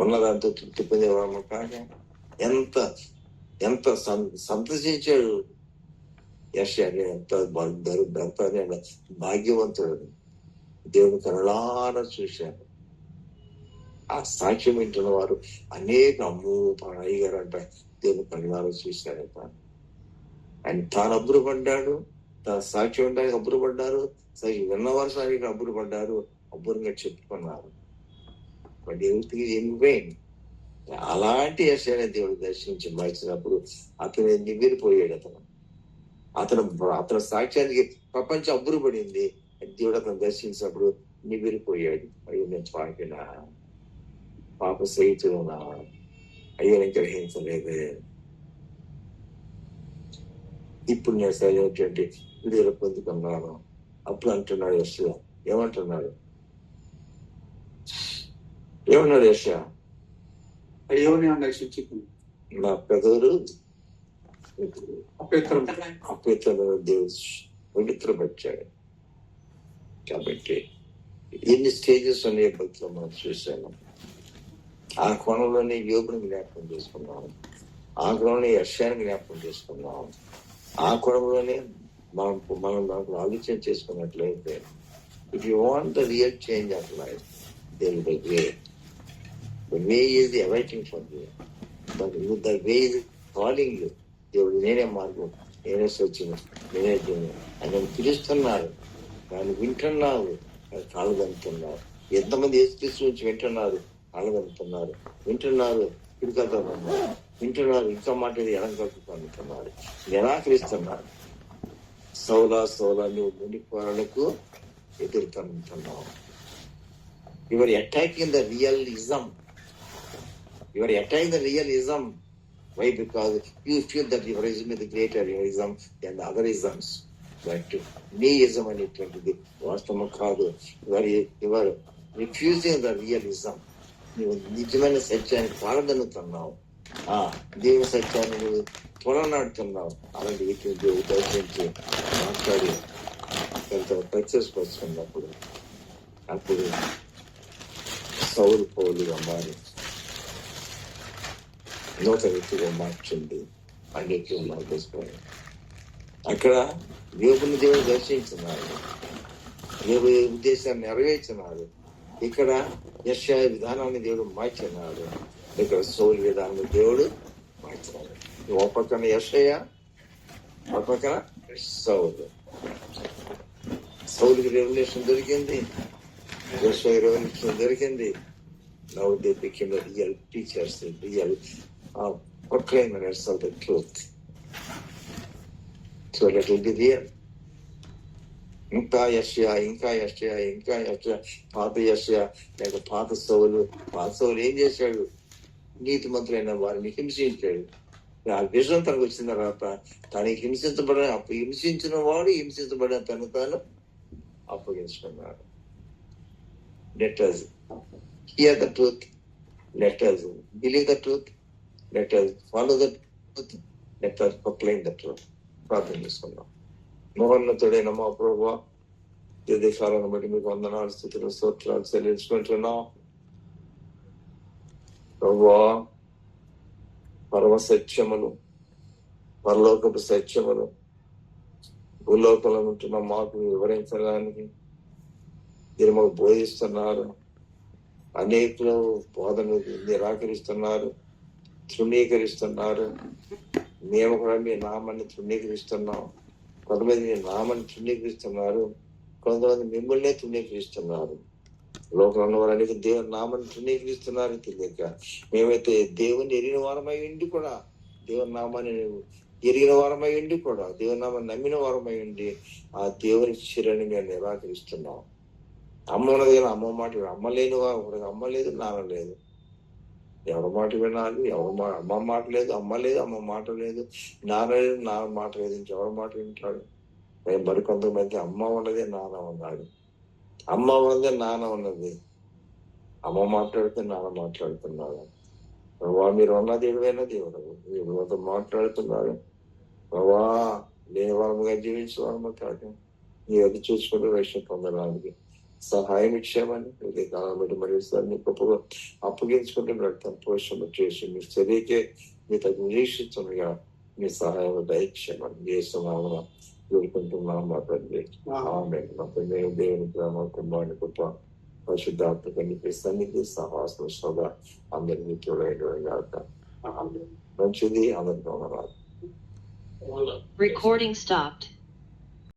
ఉన్నదాంతో తృప్తి పొందేవాము కాక ఎంత ఎంత సంతోషించాడు యెషయా. ఎంత భాగ్యవంతుడు, దేవుని కరుణారా చూశాను. ఆ సాక్ష్యం వింటున్న వారు అనేక అయ్యగారు అంట దేవుని కరుణారా చూశారంట. ఆయన తాను అబ్బురపడ్డాడు, తన సాక్ష్యం వినడానికి అబ్బురపడ్డారు, సాక్షి విన్నవారు సాక్షి అబ్బురపడ్డారు, అబ్బురంగా చెప్పుకున్నారు. బట్ ఎవ్రీథింగ్ అలాంటి యెషయాని దేవుడు దర్శించి మార్చినప్పుడు అతను నివ్వెరిపోయాడు. అతను సాక్ష్యానికి ప్రపంచం అబ్బురపడింది. దేవుడు అతను దర్శించినప్పుడు నివ్వెరిపోయాడు. అయ్యో నేను పాపిన పాప సహితున్నా, అయ్యో నేను గ్రహించలేదు. ఇప్పుడు నేను సరైనటువంటి విడుదల పొందుకున్నాను. అప్పుడు అంటున్నాడు యెషయా. ఏమంటున్నాడు యెషయా? అయ్యో నేను రక్షించుకున్నాను, నా పెదవులు అపవిత్రమైన దేవుడు పవిత్రపరిచాడు. కాబట్టి ఎన్ని స్టేజెస్ అనే భక్తిలో మనం చూశాను. ఆ కోణంలోనే యోగుని జ్ఞాపకం చేసుకున్నాం, ఆ కోణంలో యెషయాని జ్ఞాపకం చేసుకున్నాం, ఆ కోణంలోనే మనం దాంట్లో ఆలోచన చేసుకున్నట్లయితే if you want the real change of life, there is a way. The way is the awaiting for you. The way is calling you. దేవుడు నేనే మార్గం, నేనే సత్యం, నేనే జీవనం అని పిలుస్తున్నాడు. దాన్ని వింటున్నావు, కాళ్ళు కనుక్కున్నావు. ఎంతమంది యేసుక్రీస్తు నుంచి వింటున్నారు, కాళ్ళు కనుక్కున్నారు, వింటున్నారు, పిడికలున్నారు, వింటున్నారు, ఇంకా మాట్లాడి ఎడం కలుపుకుంటున్నారు, నిరాకరిస్తున్నారు. సౌలా నువ్వు మునిపోరాలకు ఎదుర్కొంటున్నావు. You are attacking the realism. You are attacking the realism. Why? Because you feel that your ism is the greater realism than the other isms. But me-ism అనేటువంటిది వాస్తవం కాదు. You are refusing the realism. నువ్వు నిజమైన సత్యాన్ని పారదన్నుతున్నావు, దేవుని సత్యాన్ని నువ్వు తొలనాడుతున్నావు. అలాంటి వీటిని దర్శించి మాట్లాడి సక్సెస్ వస్తున్నప్పుడు అప్పుడు సౌలు పౌలుగా మారి నూతన వ్యక్తిగా మార్చింది. అన్నిటిలో మార్చేసుకోవాలి. అక్కడ యోగుని దేవుడు దర్శించున్నాడు, యోగు ఉద్దేశాన్ని నెరవేర్చున్నాడు. ఇక్కడ యెషయా విధానాన్ని దేవుడు మార్చున్నాడు, ఇక్కడ సౌలు విధానాన్ని దేవుడు మార్చున్నాడు. ఒక పక్కన యెషయా, ఒక పక్కన సౌలుకి రెవల్యూషన్ దొరికింది, యెషయా రెవల్యూషన్ దొరికింది. Now they became the real teachers, the real proclaimers of the truth. So let it be real. ఇంకా యెషయా పాత యెషయా లేక పాత సౌలు ఏం చేశాడు? నీతిమంతులైన వారిని హింసించాడు. ఆ విషయం తనకు వచ్చిన తర్వాత తనకి హింసించిన వాడు హింసించబడిన తను తాను అప్పగించుకున్నాడు. Let us hear the truth, let us believe the truth, let us follow the truth, let us proclaim the truth. ప్రార్థన చేసుకున్నాం. మహోన్నతుడైన మా ప్రభువా, దేశాలను బట్టి మీకు వందనాలు, స్తుతులు, స్తోత్రాలు చెల్లించుకుంటున్నాం. ప్రభువా, పరమ సత్యములు, పరలోకపు సత్యములు భూలోకంలో ఉంటున్న మాకు వివరించడానికి మీరు మాకు బోధిస్తున్నారు. అనేకులు బోధన నిరాకరిస్తున్నారు, తృణీకరిస్తున్నారు. మేము కూడా మీ నామాన్ని తృణీకరిస్తున్నాం. కొంతమంది మీ నామాన్ని తృణీకరిస్తున్నారు, కొంతమంది మిమ్మల్నే తృణీకరిస్తున్నారు. లోకంలో వారు అనేక దేవుని నామాన్ని తృణీకరిస్తున్నారు తెలియక. మేమైతే దేవుని ఎరిగిన వారమై ఉండి కూడా, దేవుని నామాన్ని ఎరిగిన వారమై ఉండి కూడా, దేవుని నామాన్ని నమ్మిన వారమై ఉండి ఆ దేవుని చర్యని మేము నిరాకరిస్తున్నాం. అమ్మ ఉన్నది కానీ అమ్మ మాట అమ్మ లేని వారు, అమ్మ లేదు, నాన్న లేదు. ఎవరి మాట వినాలి? అమ్మ మాట లేదు, అమ్మ లేదు, అమ్మ మాట లేదు, నాన్న లేదు, నాన్న మాట లేదు. ఇంకెవరి మాట వింటాడు? మరికొంతమంది అమ్మ ఉన్నది, నాన్న ఉన్నాడు, అమ్మ ఉన్నది, నాన్న ఉన్నది. అమ్మ మాట్లాడితే నాన్న మాట్లాడుతున్నాడు. ప్రభా, మీరు ఉన్న దేవుడైన దేవుడు, మీరు మాతో మాట్లాడుతున్నారు. ప్రభా, లేని వారముగా జీవించే వారము కాక నీ అది చూసుకుంటూ రక్షణ పొందడానికి సహాయం ఇచ్చామని ఇది కాబట్టి మరోసారి నీ గొప్పగా అప్పగించుకుంటే రక్తం పోషణ చేసి మీ చర్యకే మీ తగు నిరీక్షించగా మీ సహాయం దయచేయమని చేస్తున్నాము కోరుకుంటున్నాం మా తండ్రి. ఆమేన్. మా తండ్రి దేవుని ప్రేమ కుమారుని కృప పరిశుద్ధాత్మక సన్నిధి సహాసం సదా అందరినీ తోడైన మంచిది అందరికీ Recording stopped.